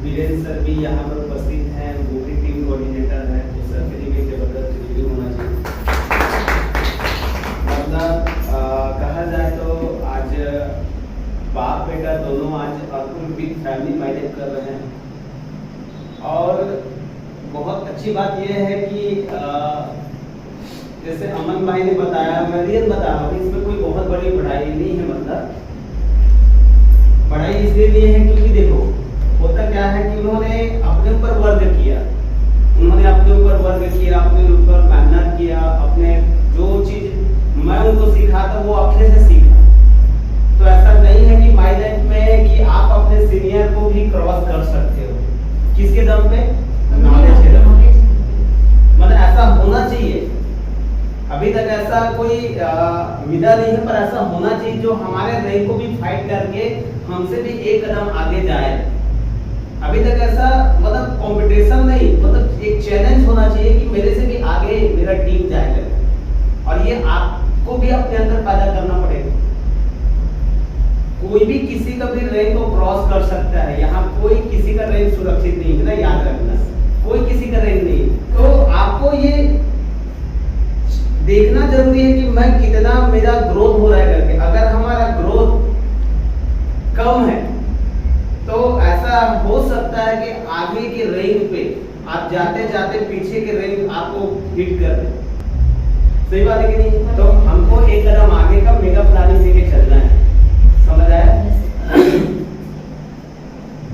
Virendra sir भी यहाँ पर उपस्थित हैं, वो भी टीम कोऑर्डिनेटर हैं, तो सर के लिए भी जबरदस्त रिव्यू होना चाहिए। मतलब कहा जाए तो आज बाप बेटा दोनों आज फुल बिग फैमिली मैनेज कर रहे हैं। और बहुत अच्छी बात यह है कि जैसे अमन भाई ने बताया, मैं रियल बता रहा हूँ, इसमें कोई बहुत बड़ी पढ़ाई नहीं है। मतलब पढ़ाई इसलिए नहीं है क्योंकि देखो होता क्या है कि उन्होंने अपने ऊपर वर्क किया, अपने ऊपर मेहनत किया, अपने जो चीज मैं उनको सिखा था वो अपने से सीखा। तो ऐसा नहीं है कि माय लाइफ में कि आप अपने सीनियर को भी क्रॉस कर सकते हो। किसके दम पे? नॉलेज के दम पे। मतलब ऐसा होना चाहिए। अभी तक ऐसा कोई मिला नहीं है, पर ऐसा होना चाहिए जो हमारे रैंक को भी फाइट करके हमसे भी एक कदम आगे जाए। अभी तक ऐसा मतलब कंपटीशन नहीं, मतलब एक चैलेंज होना चाहिए कि मेरे से भी आगे मेरा टीम जाएगा। और ये आपको भी अपने अंदर पैदा करना पड़ेगा। कोई भी किसी का भी रैंक को क्रॉस कर सकता है। यहाँ कोई किसी का रैंक सुरक्षित नहीं है ना, याद रखना, कोई किसी का रैंक नहीं। तो आपको ये देखना जरूरी है कि मैं कितना मेरा ग्रोथ हो रहा है करके। अगर हमारा ग्रोथ कम है तो ऐसा हो सकता है कि आगे के रैंक पे आप जाते जाते पीछे के रैंक आपको हिट कर दे। सही बात है कि नहीं? तो हमको एक कदम आगे का मेगा प्लानिंग लेके चलना है। समझ आया?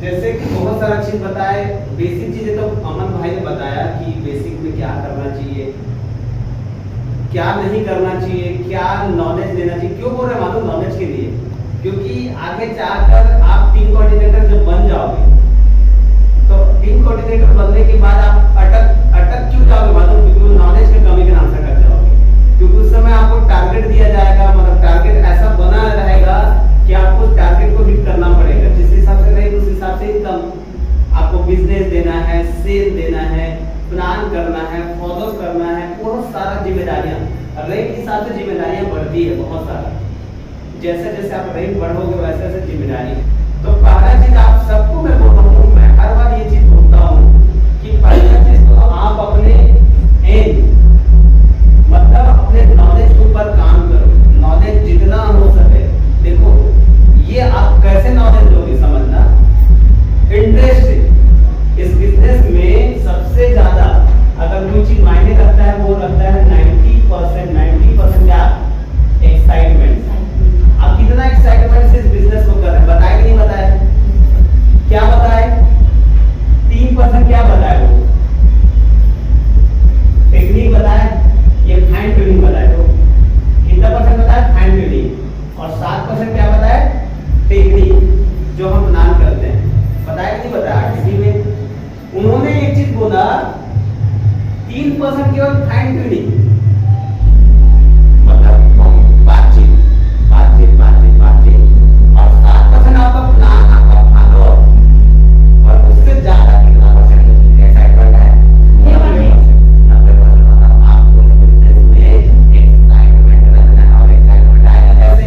जैसे कि बहुत सारा चीज बताए, बेसिक चीजें तो अमन भाई ने बताया कि बेसिक में क्या करना चाहिए, क्या नहीं करना चाहिए, क्या नॉलेज देना चाहिए। क्यों बोल रहे मालूम? नॉलेज के लिए, क्योंकि आगे जाकर आप टीम कोऑर्डिनेटर जब बन जाओगे तो टीम कोऑर्डिनेटर बनने के बाद आप अटक क्यों जाओगे मालूम? क्योंकि नॉलेज की कमी के नाम से अटक जाओगे। क्योंकि उस समय आपको टारगेट दिया जाएगा, मतलब टारगेट ऐसा बना रहेगा कि आपको टारगेट को हिट करना पड़ेगा। जिस हिसाब से रहेगा उस हिसाब से इनकम आपको बिजनेस देना है, सेल देना है, प्लान करना है, फॉलो करना है, बहुत सारा जिम्मेदारियां। रैंक के हिसाब से जिम्मेदारियां बढ़ती है बहुत सारा। जैसे जैसे आप रैंक बढ़ोगे वैसे वैसे जिम्मेदारी। तो पहला चीज आप सबको मैं बोल रहा हूँ, मैं हर बार ये चीज बोलता हूँ कि पहला चीज तो आप अपने एम मतलब अपने नॉलेज के ऊपर काम करो। नॉलेज जितना हो सके, देखो ये आप कैसे नॉलेज लोगे समझना। इंटरेस्ट इस बिजनेस में सबसे ज्यादा अगर कोई चीज मायने रखता है वो रखता है 90% क्या? एक्साइटमेंट। आप कितना एक्साइटमेंट से इस बिजनेस को कर रहे हैं? बताए कि नहीं बताए? क्या बताए? 3% क्या बताए? वो टेक्निक बताए, ये फाइन ट्यूनिंग बताए। तो कितना परसेंट बताए? Fine tuning. और 7% क्या बताए? टेक्निक जो हम प्लान करते हैं। बताया कि नहीं बताया? आरटीसी में उन्होंने एक चीज बोला, 3% केवल फाइन ट्यूनिंग, मतलब बातचीत और 7% आपका प्लान, आपका फॉलो। और उससे ज्यादा कितना परसेंट एक्साइटमेंट है? 90%। मतलब आपको बिजनेस में एक्साइटमेंट रखना है। और एक्साइटमेंट आएगा कैसे?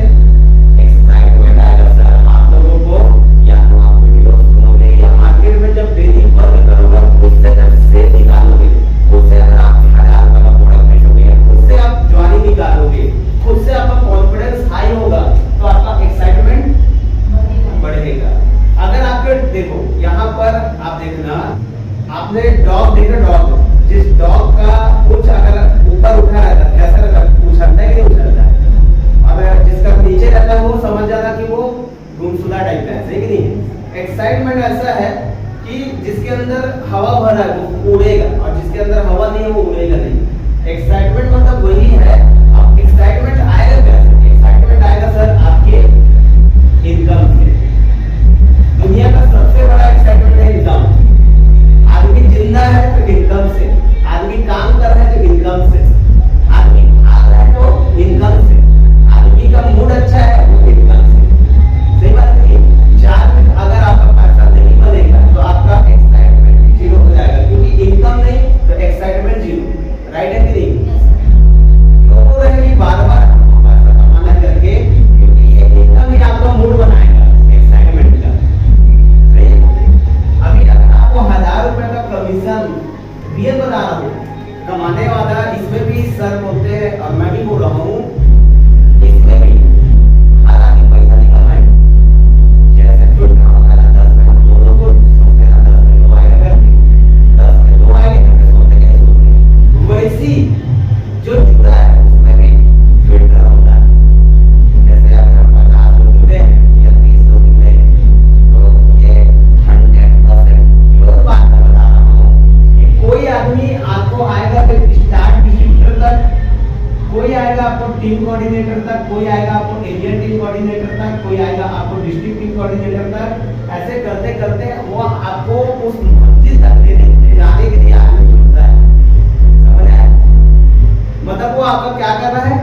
एक्साइटमेंट आएगा सर आप लोगों को या तो आप वीडियो सुनोगे या मार्केट में जब डेली वर्क करोगे उससे जब सेल निकालोगे, उससे अगर आप 1000 रुपए का प्रोडक्ट बेचोगे, उससे आप ज्वाइनिंग निकालोगे, खुद से आपका कॉन्फिडेंस हाई होगा तो आपका एक्साइटमेंट बढ़ेगा। अगर आपके देखो यहाँ पर आप देखना, आपने डॉग देखा, डॉग जिस डॉग का पूंछ अगर ऊपर उठा रहता है कैसा रहता है? उछलता है कि नहीं उछलता है? अब जिसका नीचे रहता है वो समझ जाता कि वो गुमसुदा टाइप का है। सही कि नहीं? एक्साइटमेंट ऐसा है कि जिसके अंदर हवा भरा है वो उड़ेगा, और जिसके अंदर हवा नहीं है वो उड़ेगा नहीं। एक्साइटमेंट मतलब वही है। अब एक्साइटमेंट आएगा कैसे? एक्साइटमेंट आएगा सर आपके इनकम से। दुनिया का सबसे बड़ा एक्साइटमेंट है इनकम। आदमी जिंदा है तो इनकम से, आदमी काम कर रहा है तो इनकम से, आदमी खा रहा है तो इनकम से, आदमी का मूड अच्छा है तो इनकम से। सही बात नहीं? अगर आपका पैसा नहीं बनेगा आएगा आपको एरिया टीम कोऑर्डिनेटर तक, कोई आएगा आपको डिस्ट्रिक्ट टीम कोऑर्डिनेटर तक। ऐसे करते करते वो आपको उस मंजिल तक ले जाने के लिए आगे बढ़ता है। समझ आया? मतलब वो आपका क्या कर रहा है,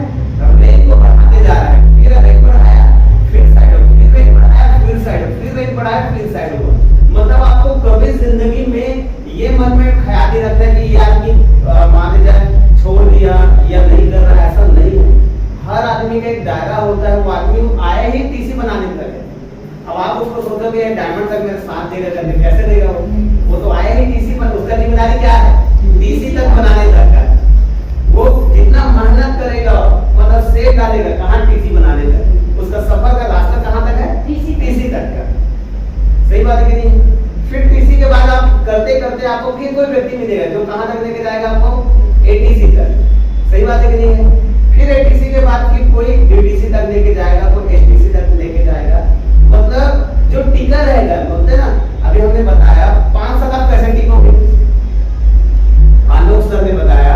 रेंज को बढ़ाते जा रहा है। फिर रेंज बढ़ाया, फिर साइड हो, फिर रेंज बढ़ाया, फिर साइड हो, फिर रेंज बढ़ाया, फिर साइड हो। मतलब आपको कभी जिंदगी में ये मन में ख्याल नहीं रखता कि ये आदमी मान लीजिए छोड़ दिया या नहीं कर रहा, ऐसा नहीं है। हर आदमी का एक दायरा होता है। वो आदमी आया ही टीसी बनाने तक है। अब आप उसको सोचोगे डायमंड तक मेरे साथ देगा करके, कैसे देगा वो तो आया ही टीसी पर। उसका जिम्मेदारी क्या है, टीसी तक बनाने तक का। वो जितना मेहनत करेगा, मतलब सेव डालेगा कहाँ, टीसी बनाने तक। उसका सफर का रास्ता कहाँ तक है, टीसी तक का। सही बात है कि नहीं? फिर टीसी के बाद आप करते करते आपको फिर कोई व्यक्ति मिलेगा जो कहाँ तक लेके जाएगा आपको, एटीसी तक। सही बात है कि नहीं है? फिर एटीसी के बाद फिर कोई डीडीसी तक लेके जाएगा, कोई एसटीसी तक लेके जाएगा। मतलब जो टिका रहेगा, बोलते हैं ना, अभी हमने बताया 5 साल आप कैसे टिकोगे। आलोक सर ने बताया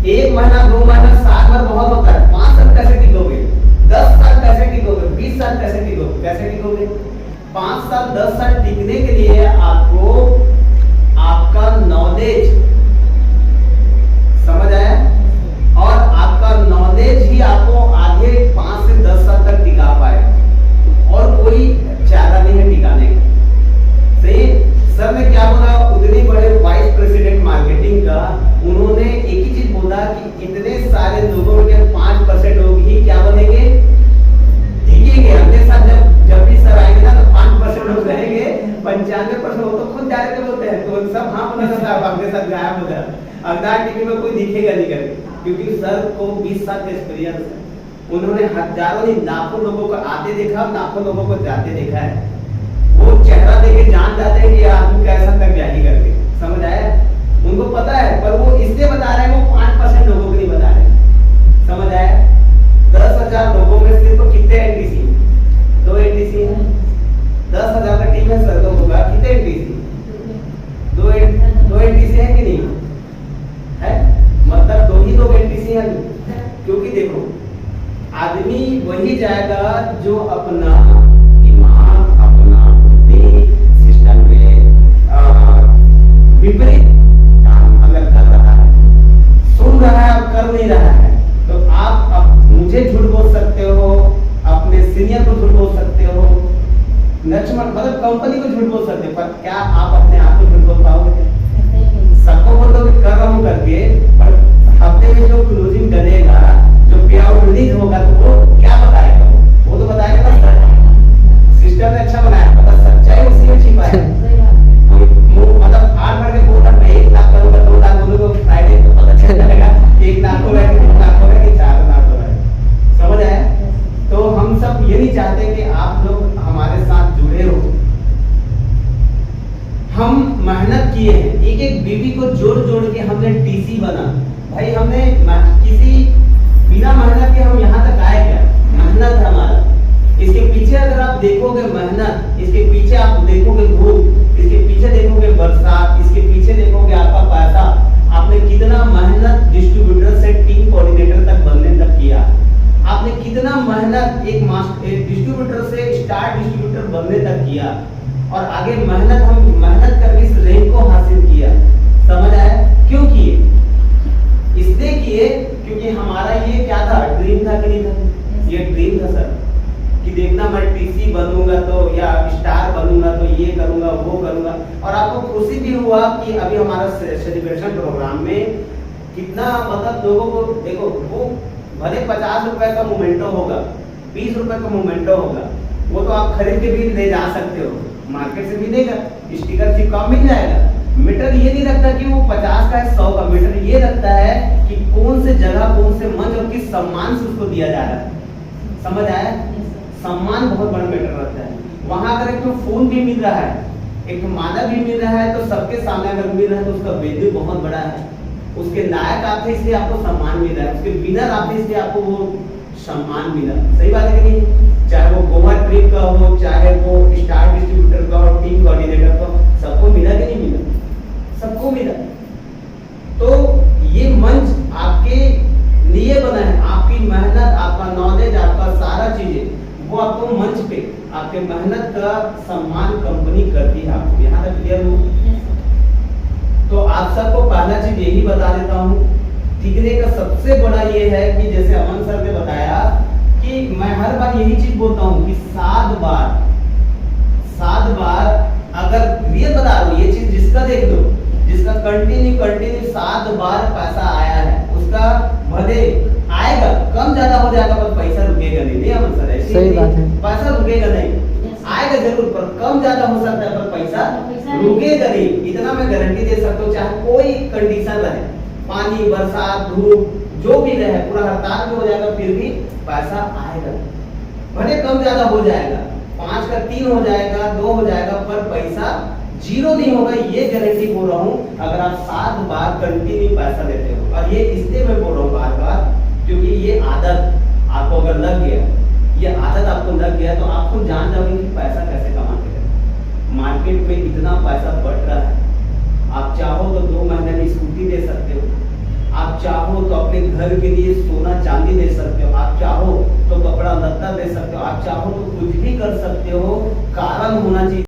1 महीना 2 महीना साल भर बहुत होता है, 5 साल कैसे टिकोगे, 10 साल कैसे टिकोगे, 20 साल कैसे टिकोगे, कैसे टिकोगे? 5 साल 10 साल टिकने के लिए आपको आपका नॉलेज, समझ आया? और आपका नॉलेज ही आपको आगे 5 से 10 साल तक टिका पाए, और कोई चारा नहीं है टिकाने का। सही? सर ने क्या बोला, उतने बड़े वाइस प्रेसिडेंट मार्केटिंग का, उन्होंने एक ही चीज बोला कि इतने सारे लोगों के 5% लोग ही क्या बनेंगे, टिकेंगे। अगले साल जब भी सर आएंगे ना तो 5% लोग रहेंगे, 95% वो तो खुद डायरेक्ट होते हैं, तो सब हाँ बोला था अगले साल गायब हो गया। अगला टीवी में कोई दिखेगा नहीं करके, क्योंकि सर को 20 साल का एक्सपीरियंस है। उन्होंने हजारों नहीं लाखों लोगों को आते देखा, लाखों लोगों को जाते देखा है। वो चेहरा देखे जान जाते हैं कि आदमी कैसा कर जाएगी करके। समझ आया? उनको पता है, पर वो इसलिए बता रहे हैं, वो 5% लोगों को नहीं बता रहे। समझ आया? 10,000 लोगों में सिर्फ कितने एनटीसी, 2 एनटीसी है। 10,000 का टीम है सर लोगों का, कितने एनटीसी, 2 एनटीसी है कि नहीं है? मतलब 2 ही लोग एनटीसी है। क्योंकि देखो आदमी वही जाएगा जो अपना दिमाग, अपना बुद्धि सिस्टम में विपरीत काम अगर कर रहा है, सुन रहा है और कर नहीं रहा है, तो आप मुझे झूठ बोल सकते हो, अपने सीनियर को झूठ बोल सकते हो, मतलब कंपनी को झूठ बोल सकते हो, पर क्या आप अपने आप को झूठ बोल पाओगे? सबको बोल दो कर रहा हूं करके, पर हफ्ते में जो क्लोजिंग डलेगा, जो पे आउट रिलीज होगा, तो वो क्या बताएगा? वो तो बताएगा ना सिस्टम ने अच्छा बनाया, मतलब सच्चाई उसी में छिपा है। मतलब 8 भर के क्वार्टर में 1 लाख करोड़ 2 लाख बोलोगे, फ्राइडे तो पता चल जाएगा 1 लाख हो रहा है कि 2 लाख हो रहा है कि 4 लाख हो रहा है। समझ आया? तो हम सब ये नहीं चाहते कि आप लोग हमारे साथ जुड़े हो। हम मेहनत किए हैं, एक एक बीबी को जोड़ जोड़ के हमने टीसी बना। भाई हमने किसी बिना मेहनत के हम यहाँ तक आए क्या? मेहनत है हमारा। इसके पीछे अगर आप देखोगे मेहनत, इसके पीछे आप देखोगे धूप, इसके पीछे देखोगे बरसात, इसके पीछे देखोगे आपका पैसा, आपने कितना मेहनत डिस्ट्रीब्यूटर से टीम कोऑर्डिनेटर तक बनने तक किया, आपने कितना मेहनत एक डिस्ट्रीब्यूटर से स्टार डिस्ट्रीब्यूटर बनने तक किया, और आगे मेहनत हम मेहनत करके इस रैंक को हासिल किया। समझ आया? क्यों किए? इसलिए किए क्योंकि हमारा ये क्या था, ड्रीम था कि नहीं था? ये ड्रीम था सर कि देखना मैं टीसी बनूंगा तो, या स्टार बनूंगा तो ये करूंगा वो करूंगा। और आपको खुशी भी हुआ कि अभी हमारा सेलिब्रेशन प्रोग्राम में कितना, मतलब लोगों को देखो, वो भले 50 रुपए का मोमेंटो होगा, 20 रुपए का मोमेंटो होगा, वो तो आप खरीद के भी ले जा सकते हो, मार्केट से मिलेगा, स्टिकर चिपका मिल जाएगा। मीटर ये नहीं रखता कि वो 50 का है 100 का, मीटर ये रखता है कि कौन से जगह, कौन से मंच और किस सम्मान से उसको दिया जा रहा है। समझ आया? सम्मान बहुत बड़ा मैटर रखता है। वहां अगर एक तो फोन भी मिल रहा है, एक माला भी मिल रहा है, तो सबके सामने अगर मिल रहा है तो उसका वैल्यू बहुत बड़ा है। उसके लायक आप थे इसलिए आपको सम्मान मिल रहा है, उसके विनर आप थे इसलिए आपको वो सम्मान मिला। सही बात है कि नहीं? चाहे वो गोवा ट्रिप का हो, चाहे वो स्टार डिस्ट्रीब्यूटर का और टीम कोऑर्डिनेटर का, सबको मिला कि नहीं मिला? सबको मिला। तो ये मंच आपके लिए बना है, आपकी मेहनत, आपका नॉलेज, आपका चीजें वो आपको मंच पे आपके मेहनत का सम्मान कंपनी करती है आपको। यहाँ तक क्लियर हो? तो आप सबको पहला चीज यही बता देता हूँ, टिकने का सबसे बड़ा ये है कि जैसे अमन सर ने बताया कि मैं हर बार यही चीज बोलता हूँ कि 7 बार अगर ये बता रहा हूँ, ये चीज जिसका देख लो, जिसका कंटिन्यू 7 बार पैसा आया है उसका भले आएगा, कम ज्यादा हो जाएगा पर पैसा रुकेगा नहीं अमन सर, ऐसी सही बात है। पैसा रुकेगा नहीं, आएगा जरूर पर कम ज्यादा हो सकता है पर पैसा रुकेगा नहीं, इतना मैं गारंटी दे सकता हूँ। चाहे कोई कंडीशन रहे, पानी बरसात धूप जो भी रहे, पूरा हड़ताल भी हो जाएगा फिर भी पैसा आएगा, भले कम ज्यादा हो जाएगा, 5 का 3 हो जाएगा, 2 हो जाएगा पर पैसा जीरो नहीं होगा, ये गारंटी बोल रहा हूँ। अगर आप 7 बार कंटिन्यू पैसा देते हो, और ये इसलिए मैं बोल रहा हूँ बार क्योंकि ये आदत आपको अगर लग गया, ये आदत आपको लग गया तो आप खुद जान जाओगे कि पैसा कैसे कमाते हैं। मार्केट में इतना पैसा बढ़ रहा है, आप चाहो तो 2 महीने की स्कूटी दे सकते हो, आप चाहो तो अपने घर के लिए सोना चांदी दे सकते हो, आप चाहो तो कपड़ा लत्ता दे सकते हो, आप चाहो तो कुछ भी कर सकते हो, कारण होना चाहिए।